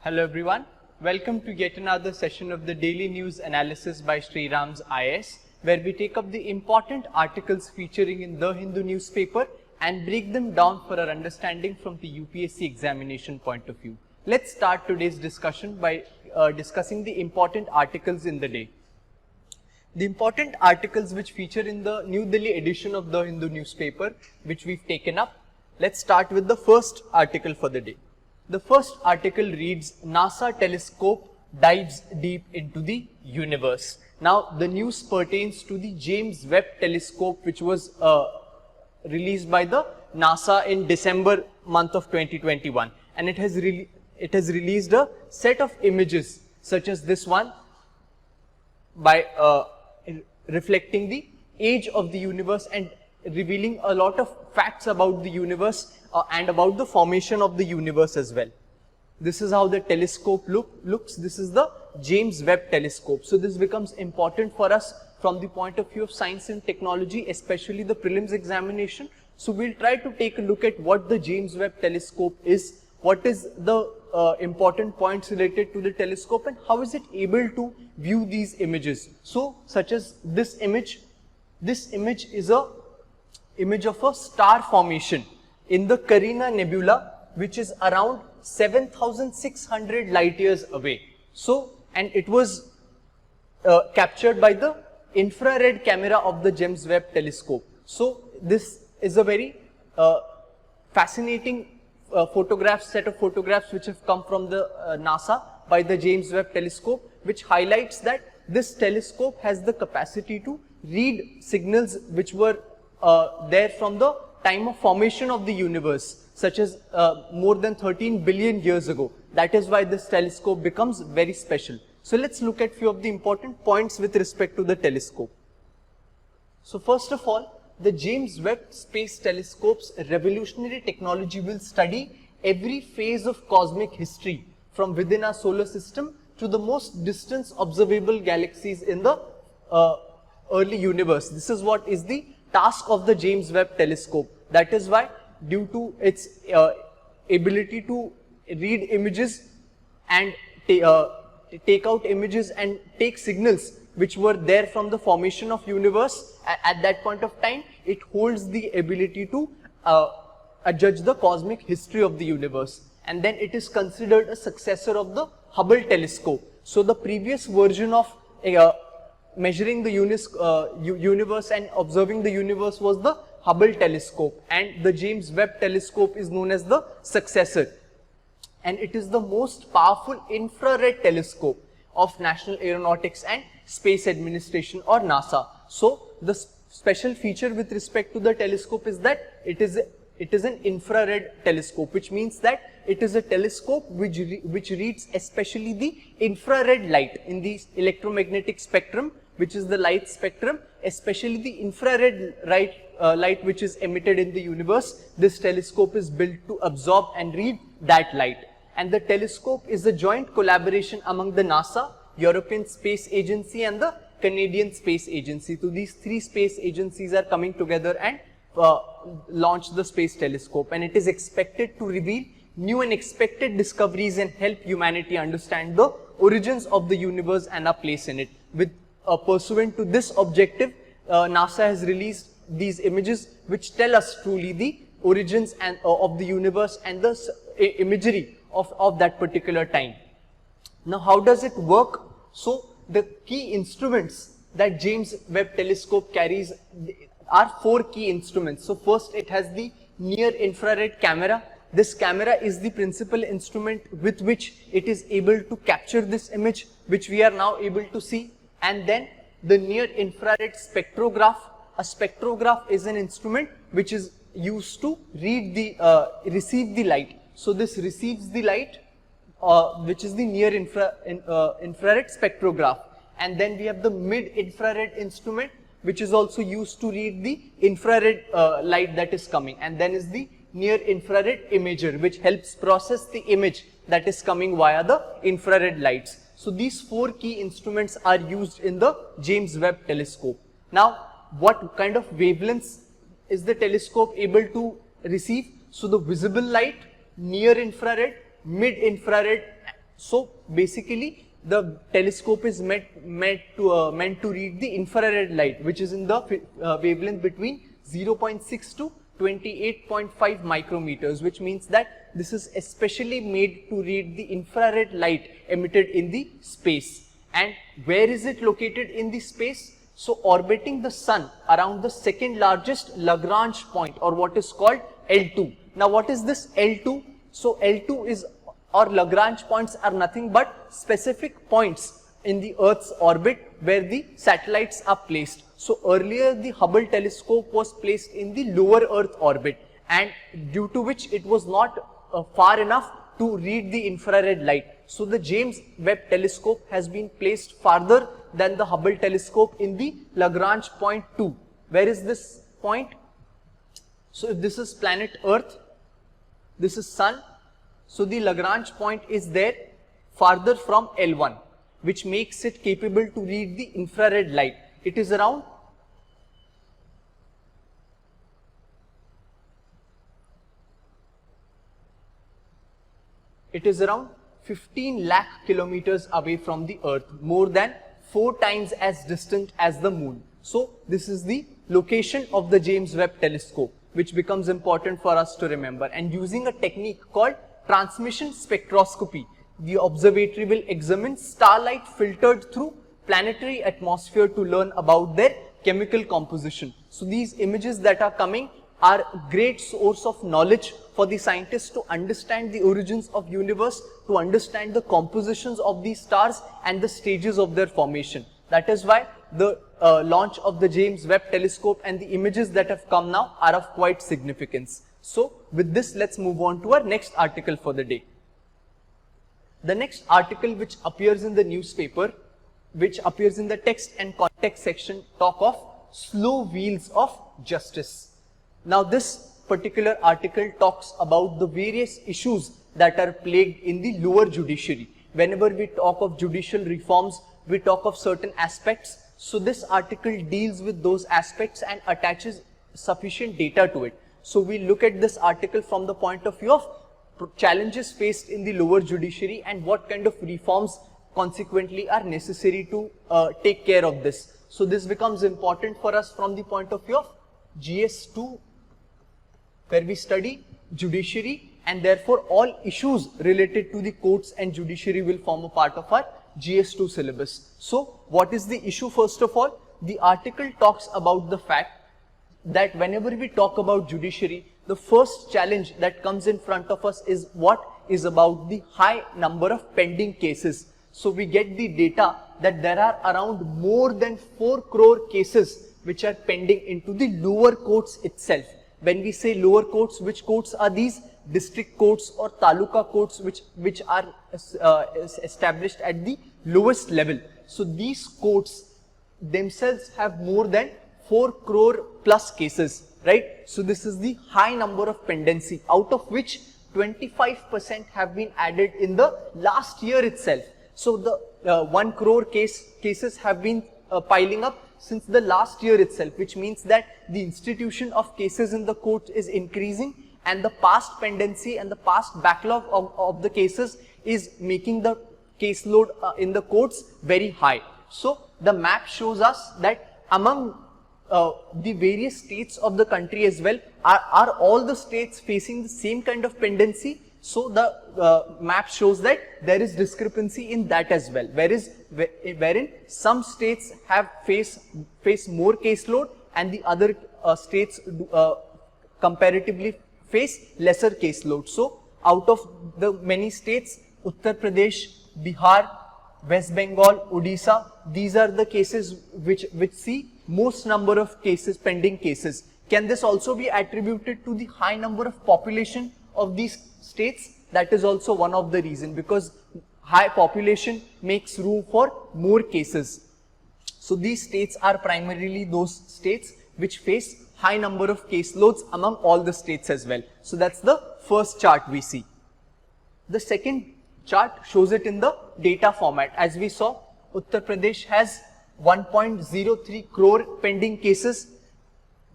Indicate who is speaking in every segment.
Speaker 1: Hello everyone, welcome to yet another session of the daily news analysis by SRIRAM'S IAS, where we take up the important articles featuring in the Hindu newspaper and break them down for our understanding from the UPSC examination point of view. Let's start today's discussion by discussing the important articles in the day. The important articles which feature in the New Delhi edition of the Hindu newspaper, which we've taken up. Let's start with the first article for the day. The first article reads, NASA telescope dives deep into the universe. Now, the news pertains to the James Webb telescope, which was released by the NASA in December month of 2021, and it has released a set of images such as this one by reflecting the age of the universe and revealing a lot of facts about the universe and about the formation of the universe as well. This is how the telescope looks. This is the James Webb telescope. So this becomes important for us from the point of view of science and technology, especially the prelims examination. So we'll try to take a look at what the James Webb telescope is, what is the important points related to the telescope, and how is it able to view these images. So such as this image is a image of a star formation in the Carina Nebula, which is around 7,600 light years away. So, and it was captured by the infrared camera of the James Webb telescope. So this is a very fascinating set of photographs which have come from the NASA by the James Webb telescope, which highlights that this telescope has the capacity to read signals which were there from the time of formation of the universe, such as more than 13 billion years ago. That is why this telescope becomes very special. So let's look at few of the important points with respect to the telescope. So first of all, the James Webb Space Telescope's revolutionary technology will study every phase of cosmic history from within our solar system to the most distant observable galaxies in the early universe. This is what is the task of the James Webb telescope. That is why, due to its ability to read images and take out images and take signals which were there from the formation of universe at that point of time, it holds the ability to judge the cosmic history of the universe. And then it is considered a successor of the Hubble telescope. So the previous version of measuring the universe and observing the universe was the Hubble telescope, and the James Webb telescope is known as the successor, and it is the most powerful infrared telescope of National Aeronautics and Space Administration, or NASA. So the special feature with respect to the telescope is that it is an infrared telescope, which means that it is a telescope which reads especially the infrared light in the electromagnetic spectrum, which is the light spectrum, especially the infrared light which is emitted in the universe. This telescope is built to absorb and read that light. And the telescope is a joint collaboration among the NASA, European Space Agency and the Canadian Space Agency. So these three space agencies are coming together and launch the space telescope, and it is expected to reveal new and expected discoveries and help humanity understand the origins of the universe and our place in it. With pursuant to this objective, NASA has released these images which tell us truly the origins and of the universe and the imagery of that particular time. Now, how does it work? So the key instruments that James Webb telescope carries are four key instruments. So first, it has the near infrared camera. This camera is the principal instrument with which it is able to capture this image, which we are now able to see. And then the near infrared spectrograph. A spectrograph is an instrument which is used to receive the light. So this receives the light, which is the near infrared spectrograph. And then we have the mid-infrared instrument, which is also used to read the infrared light that is coming. And then is the near infrared imager, which helps process the image that is coming via the infrared lights. So these four key instruments are used in the James Webb telescope. Now, what kind of wavelengths is the telescope able to receive? So the visible light, near infrared, mid infrared So basically the telescope is meant to read the infrared light, which is in the wavelength between 0.6 to 28.5 micrometers, which means that this is especially made to read the infrared light emitted in the space. And where is it located in the space? So orbiting the sun around the second largest Lagrange point, or what is called L2. Now what is this L2? So L2 is, or Lagrange points are nothing but specific points in the Earth's orbit where the satellites are placed. So earlier the Hubble telescope was placed in the lower Earth orbit, and due to which it was not far enough to read the infrared light. So the James Webb telescope has been placed farther than the Hubble telescope in the Lagrange point 2. Where is this point? So if this is planet Earth, this is Sun. So the Lagrange point is there farther from L1, which makes it capable to read the infrared light. It is around 15 lakh kilometers away from the Earth, more than 4 times as distant as the Moon. So this is the location of the James Webb telescope, which becomes important for us to remember. And using a technique called transmission spectroscopy, the observatory will examine starlight filtered through planetary atmosphere to learn about their chemical composition. So these images that are coming are a great source of knowledge for the scientists to understand the origins of universe, to understand the compositions of these stars and the stages of their formation. That is why the launch of the James Webb telescope and the images that have come now are of quite significance. So with this, let's move on to our next article for the day. The next article which appears in the newspaper, which appears in the text and context section, talk of slow wheels of justice. Now this particular article talks about the various issues that are plagued in the lower judiciary. Whenever we talk of judicial reforms, we talk of certain aspects. So this article deals with those aspects and attaches sufficient data to it. So we look at this article from the point of view of challenges faced in the lower judiciary and what kind of reforms consequently are necessary to take care of this. So this becomes important for us from the point of view of GS2, where we study judiciary, and therefore all issues related to the courts and judiciary will form a part of our GS2 syllabus. So what is the issue? First of all, the article talks about the fact that whenever we talk about judiciary, the first challenge that comes in front of us is what is about the high number of pending cases. So we get the data that there are around more than 4 crore cases which are pending into the lower courts itself. When we say lower courts, which courts are these? District courts or taluka courts, which are established at the lowest level. So these courts themselves have more than 4 crore plus cases, right? So this is the high number of pendency, out of which 25% have been added in the last year itself. So the 1 crore cases have been piling up since the last year itself, which means that the institution of cases in the court is increasing, and the past pendency and the past backlog of the cases is making the caseload in the courts very high. So the map shows us that among the various states of the country as well, are all the states facing the same kind of pendency? So the map shows that there is discrepancy in that as well, wherein some states have face more caseload and the other states comparatively face lesser caseload. So out of the many states, Uttar Pradesh, Bihar, West Bengal, Odisha, these are the cases which see most number of cases, pending cases. Can this also be attributed to the high number of population of these states? That is also one of the reasons, because high population makes room for more cases. So these states are primarily those states which face high number of caseloads among all the states as well. So that's the first chart we see. The second chart shows it in the data format. As we saw, Uttar Pradesh has 1.03 crore pending cases.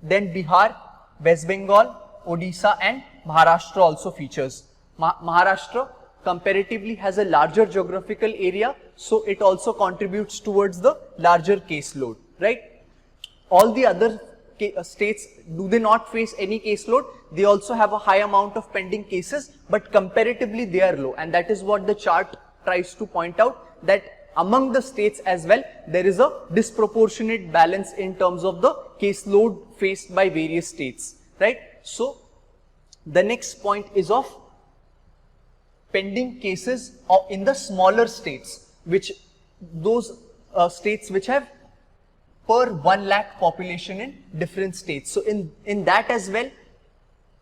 Speaker 1: Then Bihar, West Bengal, Odisha and Maharashtra also features. Maharashtra comparatively has a larger geographical area, so it also contributes towards the larger caseload, right? All the other states, do they not face any caseload? They also have a high amount of pending cases, but comparatively they are low, and that is what the chart tries to point out, that among the states as well, there is a disproportionate balance in terms of the caseload faced by various states, right? So the next point is of pending cases in the smaller states, which those states which have per 1 lakh population in different states. So in that as well,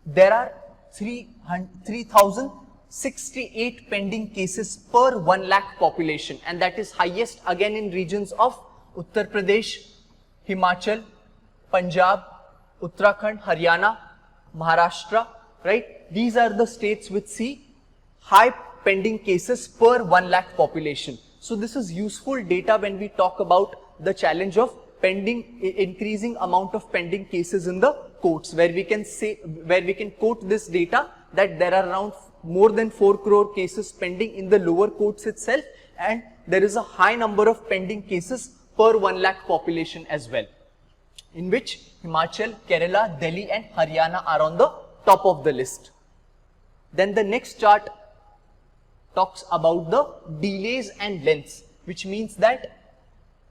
Speaker 1: there are 3,068 pending cases per 1 lakh population, and that is highest again in regions of Uttar Pradesh, Himachal, Punjab, Uttarakhand, Haryana, Maharashtra, right? These are the states which see high pending cases per 1 lakh population. So this is useful data when we talk about the challenge of increasing amount of pending cases in the courts, where we can quote this data that there are around more than 4 crore cases pending in the lower courts itself, and there is a high number of pending cases per 1 lakh population as well, in which Himachal, Kerala, Delhi and Haryana are on the top of the list. Then the next chart talks about the delays and lengths, which means that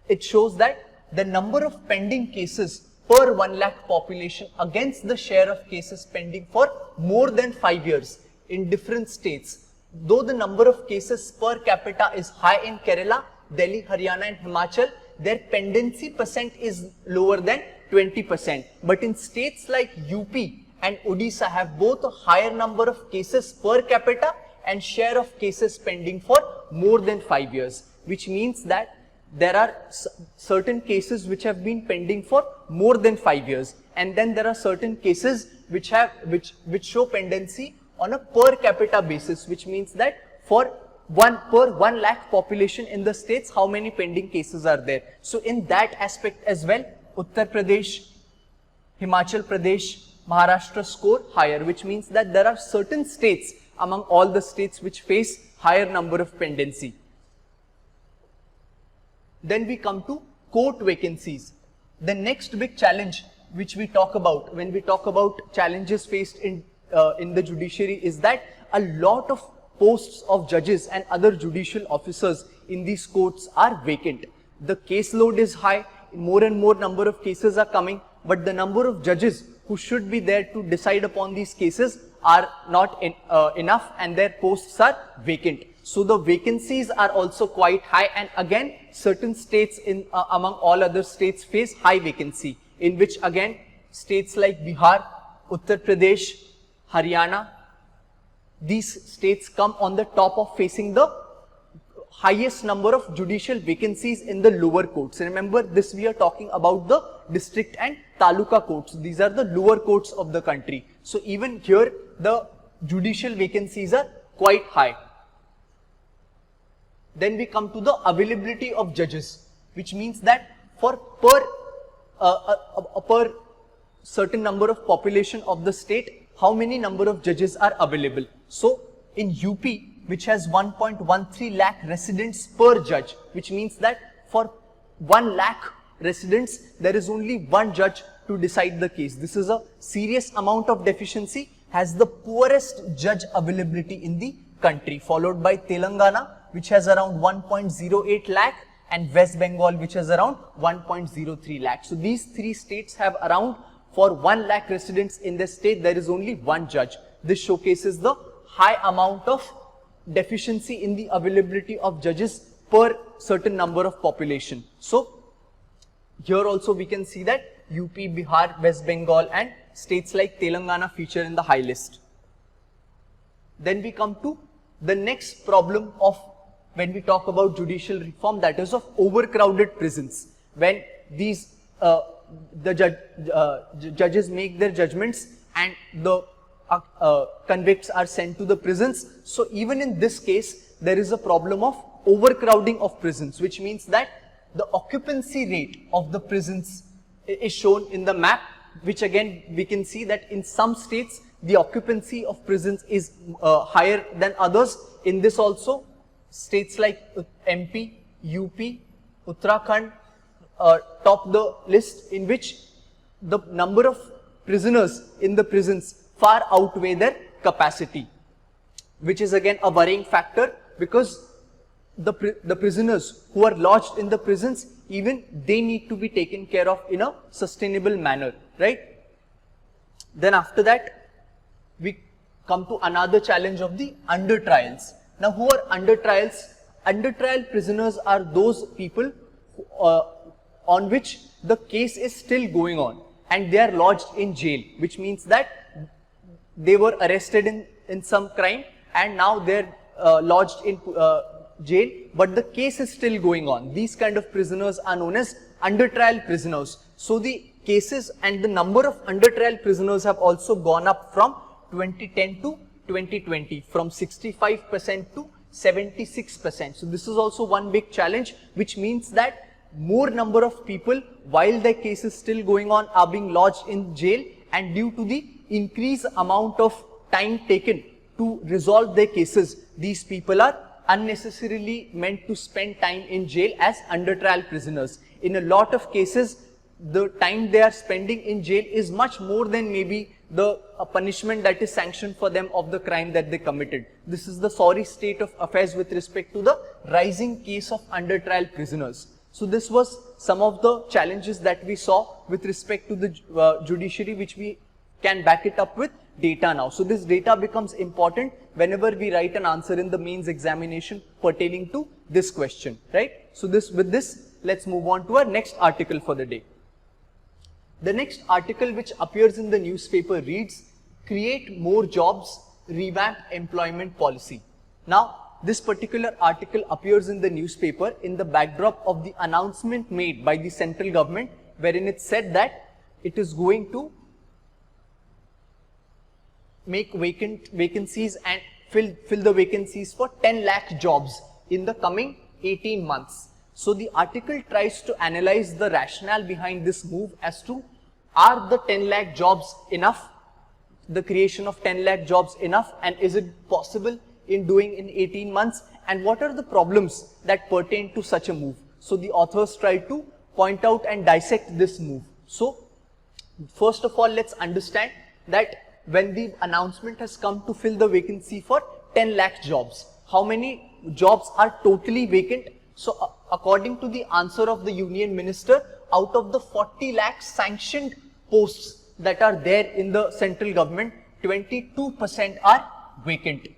Speaker 1: it shows that the number of pending cases per 1 lakh population against the share of cases pending for more than 5 years in different states. Though the number of cases per capita is high in Kerala, Delhi, Haryana and Himachal, their pendency percent is lower than 20%. But in states like UP and Odisha have both a higher number of cases per capita and share of cases pending for more than 5 years, which means that there are certain cases which have been pending for more than 5 years, and then there are certain cases which show pendency on a per capita basis, which means that for per 1 lakh population in the states, how many pending cases are there. So in that aspect as well, Uttar Pradesh, Himachal Pradesh, Maharashtra score higher, which means that there are certain states among all the states which face higher number of pendency. Then we come to court vacancies. The next big challenge which we talk about when we talk about challenges faced in the judiciary is that a lot of posts of judges and other judicial officers in these courts are vacant. The caseload is high, more and more number of cases are coming, but the number of judges who should be there to decide upon these cases are not enough, and their posts are vacant. So the vacancies are also quite high, and again certain states among all other states face high vacancy, in which again states like Bihar, Uttar Pradesh, Haryana, these states come on the top of facing the highest number of judicial vacancies in the lower courts. Remember, this we are talking about the district and taluka courts. These are the lower courts of the country. So even here the judicial vacancies are quite high. Then we come to the availability of judges, which means that for per certain number of population of the state, how many number of judges are available. So in UP, which has 1.13 lakh residents per judge, which means that for 1 lakh residents, there is only one judge to decide the case. This is a serious amount of deficiency, has the poorest judge availability in the country, followed by Telangana, which has around 1.08 lakh, and West Bengal, which has around 1.03 lakh. So these three states have around, for 1 lakh residents in the state, there is only one judge. This showcases the high amount of deficiency in the availability of judges per certain number of population. So here also we can see that UP, Bihar, West Bengal and states like Telangana feature in the high list. Then we come to the next problem of when we talk about judicial reform, that is of overcrowded prisons. When these judges make their judgments and the convicts are sent to the prisons. So even in this case, there is a problem of overcrowding of prisons, which means that the occupancy rate of the prisons is shown in the map, which again we can see that in some states the occupancy of prisons is higher than others. In this also, states like MP, UP, Uttarakhand top the list, in which the number of prisoners in the prisons far outweigh their capacity, which is again a worrying factor, because the prisoners who are lodged in the prisons, even they need to be taken care of in a sustainable manner, right? Then after that, we come to another challenge of the under trials. Now, who are under trials? Under trial prisoners are those people on which the case is still going on and they are lodged in jail, which means that they were arrested in some crime and now they're lodged in jail, but the case is still going on. These kind of prisoners are known as under trial prisoners. So the cases and the number of under trial prisoners have also gone up from 2010 to 2020, from 65% to 76%. So this is also one big challenge, which means that more number of people, while their case is still going on, are being lodged in jail, and due to the increased amount of time taken to resolve their cases, these people are unnecessarily meant to spend time in jail as under trial prisoners. In a lot of cases, the time they are spending in jail is much more than maybe the punishment that is sanctioned for them of the crime that they committed. This is the sorry state of affairs with respect to the rising case of under trial prisoners. So this was some of the challenges that we saw with respect to the judiciary, which we can back it up with data now. So this data becomes important whenever we write an answer in the mains examination pertaining to this question, right? So with this, let's move on to our next article for the day. The next article which appears in the newspaper reads, "Create more jobs, revamp employment policy." Now, this particular article appears in the newspaper in the backdrop of the announcement made by the central government, wherein it said that it is going to make vacancies and fill the vacancies for 10 lakh jobs in the coming 18 months. So the article tries to analyze the rationale behind this move as to, are the 10 lakh jobs enough, the creation of 10 lakh jobs enough, and is it possible in doing in 18 months, and what are the problems that pertain to such a move? So the authors try to point out and dissect this move. So first of all, let's understand that when the announcement has come to fill the vacancy for 10 lakh jobs, how many jobs are totally vacant? So according to the answer of the union minister, out of the 40 lakh sanctioned posts that are there in the central government, 22% are vacant,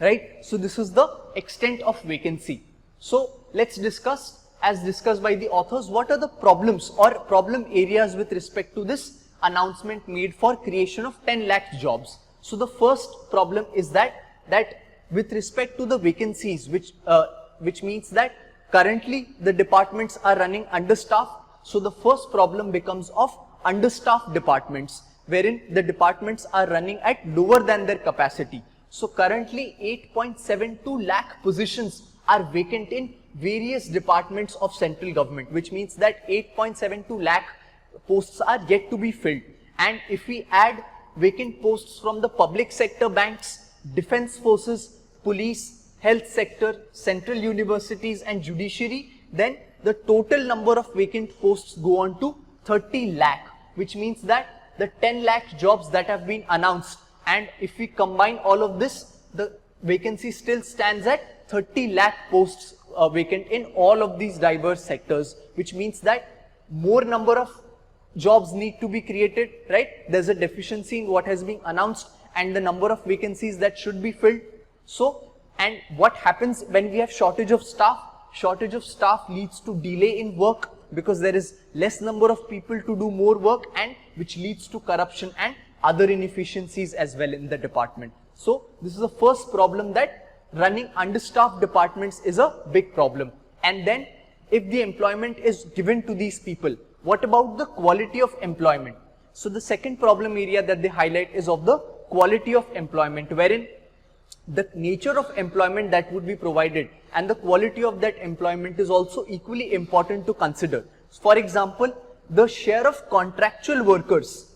Speaker 1: right? So this is the extent of vacancy. So let's discuss, as discussed by the authors, what are the problems or problem areas with respect to this announcement made for creation of 10 lakh jobs. So the first problem is that with respect to the vacancies, which means that currently the departments are running understaffed. So the first problem becomes of understaffed departments, wherein the departments are running at lower than their capacity. So currently 8.72 lakh positions are vacant in various departments of central government, which means that 8.72 lakh posts are yet to be filled. And if we add vacant posts from the public sector banks, defense forces, police, health sector, central universities and judiciary, then the total number of vacant posts go on to 30 lakh, which means that the 10 lakh jobs that have been announced, and if we combine all of this, the vacancy still stands at 30 lakh posts vacant in all of these diverse sectors, which means that more number of jobs need to be created, right? There's a deficiency in what has been announced and the number of vacancies that should be filled. So, and what happens when we have shortage of staff? Shortage of staff leads to delay in work because there is less number of people to do more work, and which leads to corruption and other inefficiencies as well in the department. So this is the first problem, that running understaffed departments is a big problem. And then if the employment is given to these people, what about the quality of employment? So the second problem area that they highlight is of the quality of employment, wherein the nature of employment that would be provided and the quality of that employment is also equally important to consider. For example, the share of contractual workers.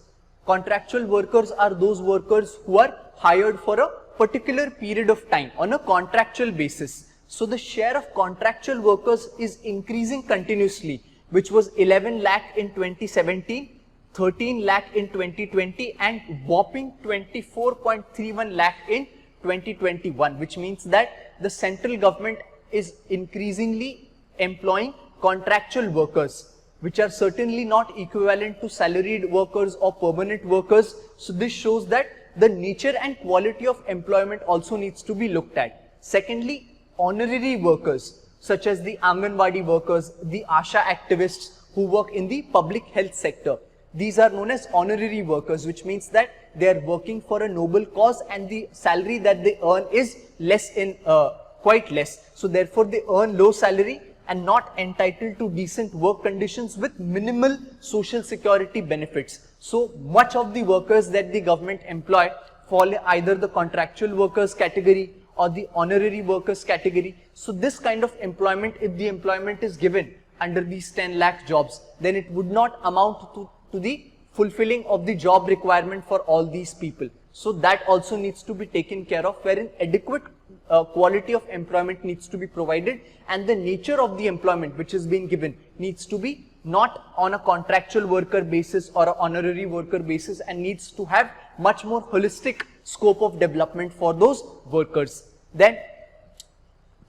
Speaker 1: Contractual workers are those workers who are hired for a particular period of time on a contractual basis. So the share of contractual workers is increasing continuously, which was 11 lakh in 2017, 13 lakh in 2020 and whopping 24.31 lakh in 2021, which means that the central government is increasingly employing contractual workers, which are certainly not equivalent to salaried workers or permanent workers. So this shows that the nature and quality of employment also needs to be looked at. Secondly, honorary workers such as the Anganwadi workers, the ASHA activists who work in the public health sector. These are known as honorary workers, which means that they are working for a noble cause and the salary that they earn is quite less. So therefore they earn low salary and not entitled to decent work conditions with minimal social security benefits. So much of the workers that the government employ fall either the contractual workers category or the honorary workers category. So this kind of employment, if the employment is given under these 10 lakh jobs, then it would not amount to the fulfilling of the job requirement for all these people. So that also needs to be taken care of, wherein adequate quality of employment needs to be provided and the nature of the employment which is being given needs to be not on a contractual worker basis or an honorary worker basis and needs to have much more holistic scope of development for those workers. Then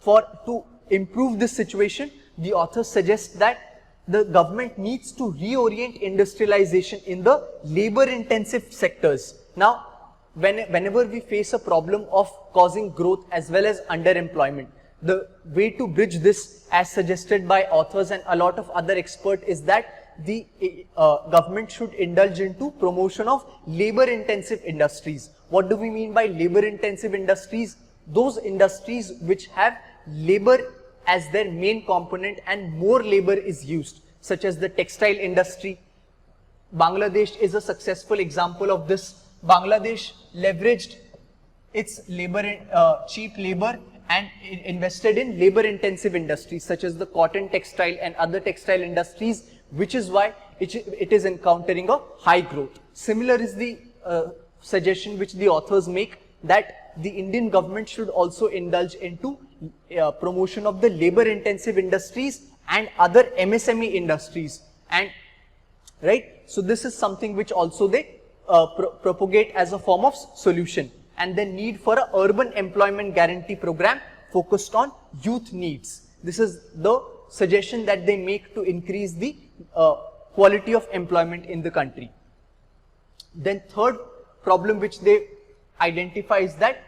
Speaker 1: to improve this situation, the authors suggest that the government needs to reorient industrialization in the labor intensive sectors. Now, whenever we face a problem of causing growth as well as underemployment, the way to bridge this, as suggested by authors and a lot of other experts, is that the government should indulge into promotion of labor intensive industries. What do we mean by labor intensive industries? Those industries which have labor as their main component and more labor is used, such as the textile industry. Bangladesh is a successful example of this. Bangladesh leveraged its cheap labor and invested in labor intensive industries such as the cotton, textile and other textile industries, which is why it is encountering a high growth. Similar is the suggestion which the authors make, that the Indian government should also indulge into promotion of the labor intensive industries and other MSME industries, and right. So this is something which also they propagate as a form of solution. And the need for a urban employment guarantee program focused on youth needs. This is the suggestion that they make to increase the quality of employment in the country. Then third problem which they identify is that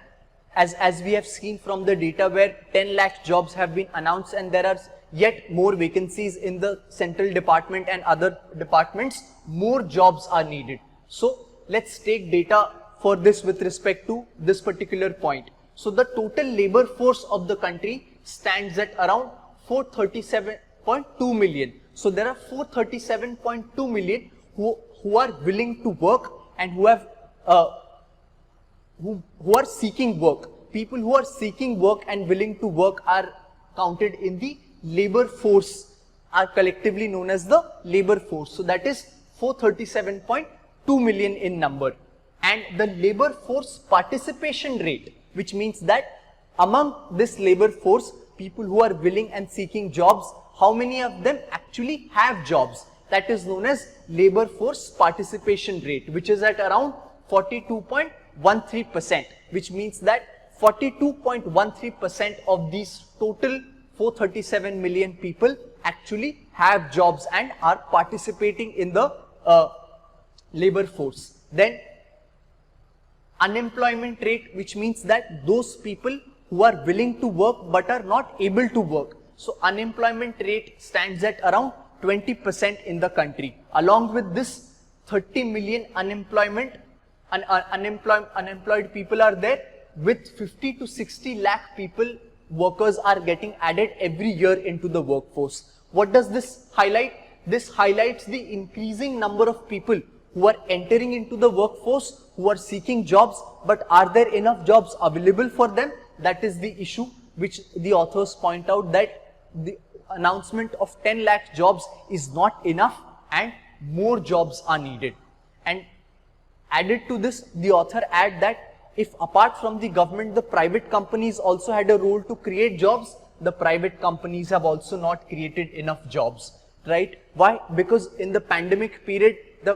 Speaker 1: as we have seen from the data, where 10 lakh jobs have been announced and there are yet more vacancies in the central department and other departments, more jobs are needed. So let's take data for this with respect to this particular point. So the total labor force of the country stands at around 437.2 million. So there are 437.2 million who are willing to work and who have who are seeking work. People who are seeking work and willing to work are counted in the labor force, are collectively known as the labor force. So that is 437.2 million in number. And the labor force participation rate, which means that among this labor force, people who are willing and seeking jobs, how many of them actually have jobs? That is known as labor force participation rate, which is at around 42.13%, which means that 42.13% of these total 437 million people actually have jobs and are participating in the labor force. Then unemployment rate, which means that those people who are willing to work but are not able to work. So unemployment rate stands at around 20% in the country. Along with this, 30 million unemployed people are there, with 50 to 60 lakh people, workers are getting added every year into the workforce. What does this highlight? This highlights the increasing number of people who are entering into the workforce, who are seeking jobs, but are there enough jobs available for them? That is the issue which the authors point out, that the announcement of 10 lakh jobs is not enough and more jobs are needed. And added to this, the author add that if apart from the government, the private companies also had a role to create jobs, the private companies have also not created enough jobs, right? Why? Because in the pandemic period, the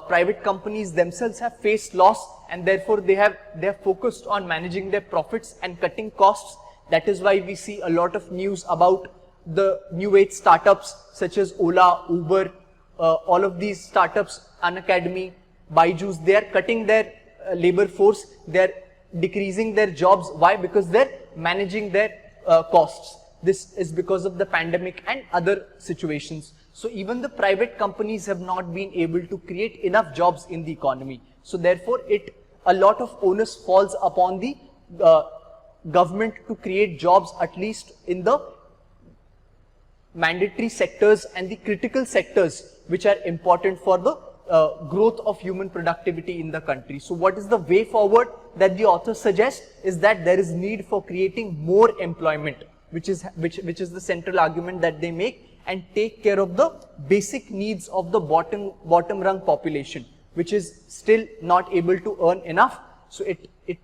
Speaker 1: private companies themselves have faced loss, and therefore they have focused on managing their profits and cutting costs. That is why we see a lot of news about the new age startups such as Ola, Uber, all of these startups, Unacademy, Byju's, they are cutting their labor force, they are decreasing their jobs. Why? Because they are managing their costs. This is because of the pandemic and other situations. So even the private companies have not been able to create enough jobs in the economy. So therefore, a lot of onus falls upon the government to create jobs, at least in the mandatory sectors and the critical sectors which are important for the growth of human productivity in the country. So what is the way forward that the author suggests is that there is need for creating more employment, which is the central argument that they make, and take care of the basic needs of the bottom rung population, which is still not able to earn enough. So it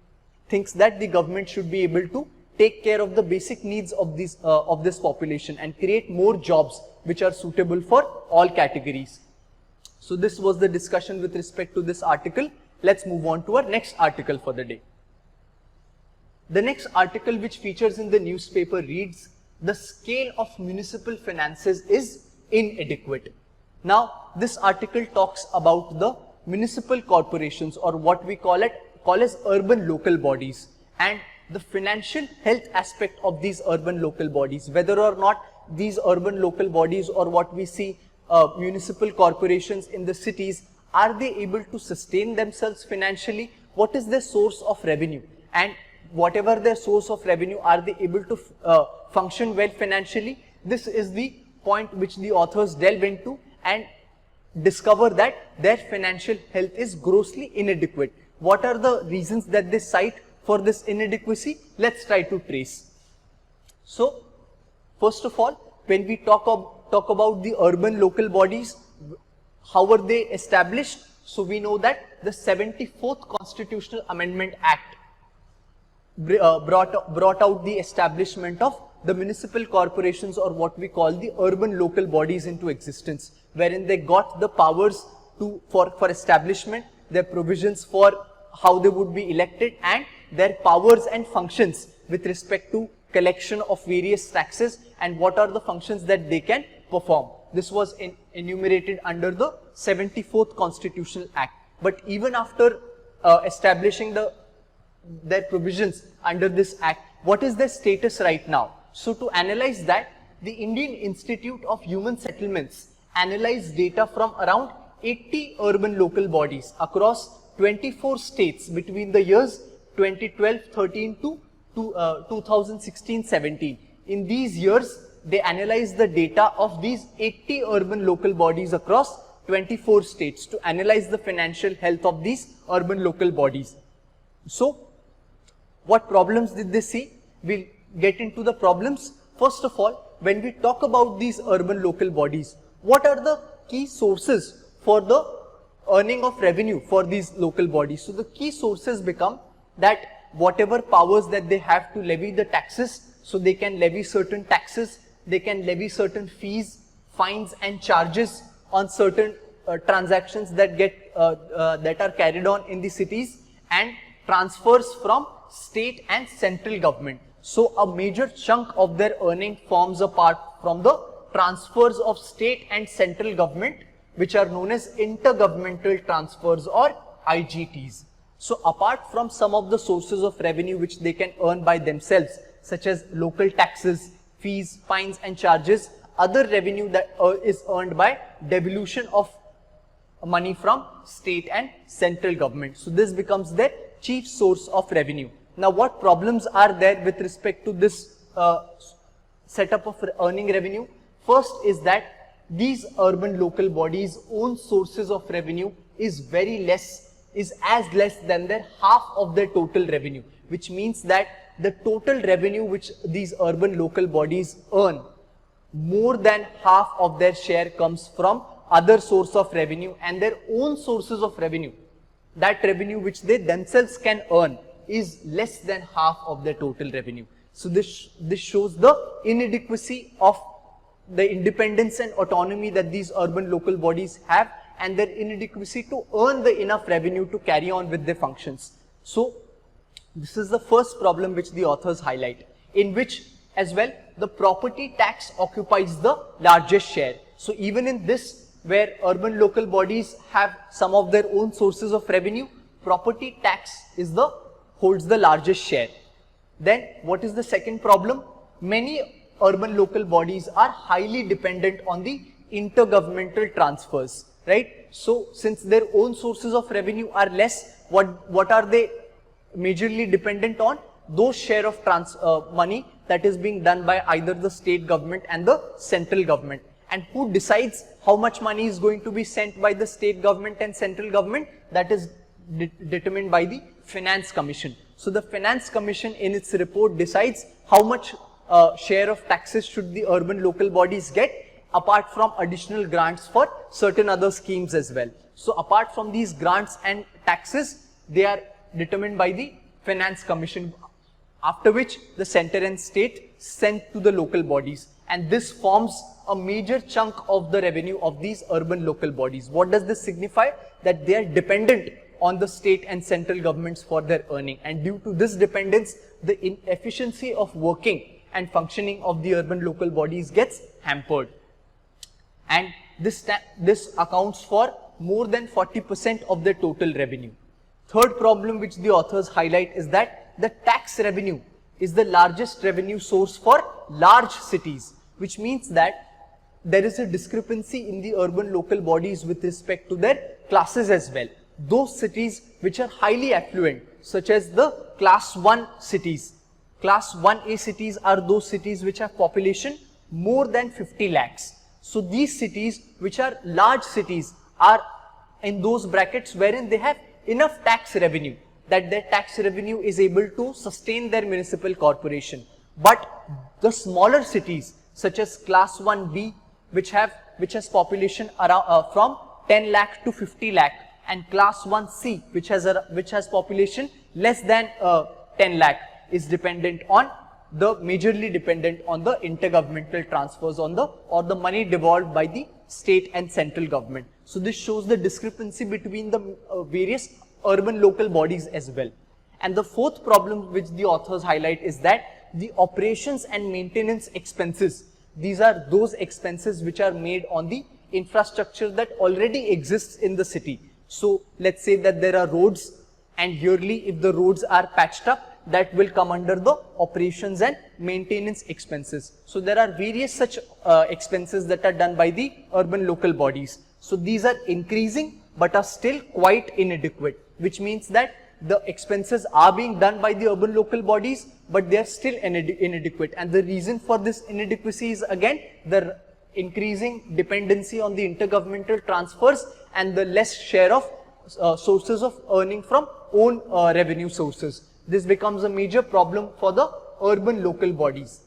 Speaker 1: thinks that the government should be able to take care of the basic needs of this population and create more jobs which are suitable for all categories. So this was the discussion with respect to this article. Let's move on to our next article for the day. The next article which features in the newspaper reads, "The scale of municipal finances is inadequate." Now, this article talks about the municipal corporations, or what we call as urban local bodies, and the financial health aspect of these urban local bodies, whether or not these urban local bodies, or what we see municipal corporations in the cities, are they able to sustain themselves financially? What is their source of revenue? And whatever their source of revenue, are they able to function well financially? This is the point which the authors delve into and discover that their financial health is grossly inadequate. What are the reasons that they cite for this inadequacy? Let's try to trace. So, first of all, when we talk about the urban local bodies, how were they established? So we know that the 74th Constitutional Amendment Act brought out the establishment of the municipal corporations, or what we call the urban local bodies, into existence, wherein they got the powers for establishment, their provisions for how they would be elected, and their powers and functions with respect to collection of various taxes and what are the functions that they can perform. This was enumerated under the 74th Constitutional Act. But even after establishing their provisions under this act, what is their status right now? So to analyze that, the Indian Institute of Human Settlements analyzed data from around 80 urban local bodies across 24 states between the years 2012-13 to 2016-17. In these years, they analyzed the data of these 80 urban local bodies across 24 states to analyze the financial health of these urban local bodies. So, what problems did they see? We'll get into the problems. First of all, when we talk about these urban local bodies, what are the key sources for the earning of revenue for these local bodies? So, the key sources become that whatever powers that they have to levy the taxes, so they can levy certain taxes, they can levy certain fees, fines and charges on certain transactions that are carried on in the cities, and transfers from state and central government. So a major chunk of their earning forms a part from the transfers of state and central government, which are known as intergovernmental transfers, or IGTs. So apart from some of the sources of revenue which they can earn by themselves, such as local taxes, fees, fines and charges, other revenue that is earned by devolution of money from state and central government. So this becomes their chief source of revenue. Now what problems are there with respect to this setup of earning revenue? First is that these urban local bodies' own sources of revenue is as less than their half of their total revenue, which means that the total revenue which these urban local bodies earn, more than half of their share comes from other source of revenue and their own sources of revenue, that revenue which they themselves can earn is less than half of their total revenue. So this shows the inadequacy of the independence and autonomy that these urban local bodies have, and their inadequacy to earn the enough revenue to carry on with their functions. So this is the first problem which the authors highlight, in which as well the property tax occupies the largest share. So even in this, where urban local bodies have some of their own sources of revenue, property tax holds the largest share. Then what is the second problem? Many urban local bodies are highly dependent on the intergovernmental transfers, right? So since their own sources of revenue are less, what are they majorly dependent on? Those share of money that is being done by either the state government and the central government. And who decides how much money is going to be sent by the state government and central government? That is determined by the Finance Commission. So the Finance Commission in its report decides how much share of taxes should the urban local bodies get, apart from additional grants for certain other schemes as well. So apart from these grants and taxes, they are determined by the Finance Commission, after which the center and state send to the local bodies, and this forms a major chunk of the revenue of these urban local bodies. What does this signify? That they are dependent on the state and central governments for their earning, and due to this dependence, the inefficiency of working and functioning of the urban local bodies gets hampered, and this accounts for more than 40% of their total revenue. Third problem which the authors highlight is that the tax revenue is the largest revenue source for large cities, which means that there is a discrepancy in the urban local bodies with respect to their classes as well. Those cities which are highly affluent, such as the class 1 cities. Class 1A cities are those cities which have population more than 50 lakhs. So these cities which are large cities are in those brackets wherein they have enough tax revenue, that their tax revenue is able to sustain their municipal corporation. But the smaller cities such as class 1B, which has population around from 10 lakh to 50 lakh, and class 1C, which has population less than 10 lakh, is majorly dependent on the intergovernmental transfers or the money devolved by the state and central government. So this shows the discrepancy between the various urban local bodies as well. And the fourth problem which the authors highlight is that the operations and maintenance expenses, these are those expenses which are made on the infrastructure that already exists in the city. So let's say that there are roads, and yearly if the roads are patched up, that will come under the operations and maintenance expenses. So there are various such expenses that are done by the urban local bodies. So these are increasing but are still quite inadequate, which means that the expenses are being done by the urban local bodies, but they are still inadequate. And the reason for this inadequacy is again the increasing dependency on the intergovernmental transfers and the less share of sources of earning from own revenue sources. This becomes a major problem for the urban local bodies.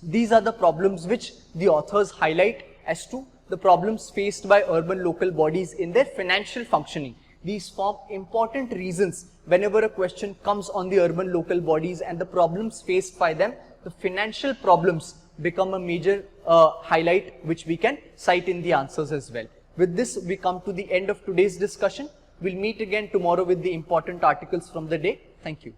Speaker 1: These are the problems which the authors highlight as to the problems faced by urban local bodies in their financial functioning. These form important reasons whenever a question comes on the urban local bodies and the problems faced by them. The financial problems become a major highlight which we can cite in the answers as well. With this, we come to the end of today's discussion. We'll meet again tomorrow with the important articles from the day. Thank you.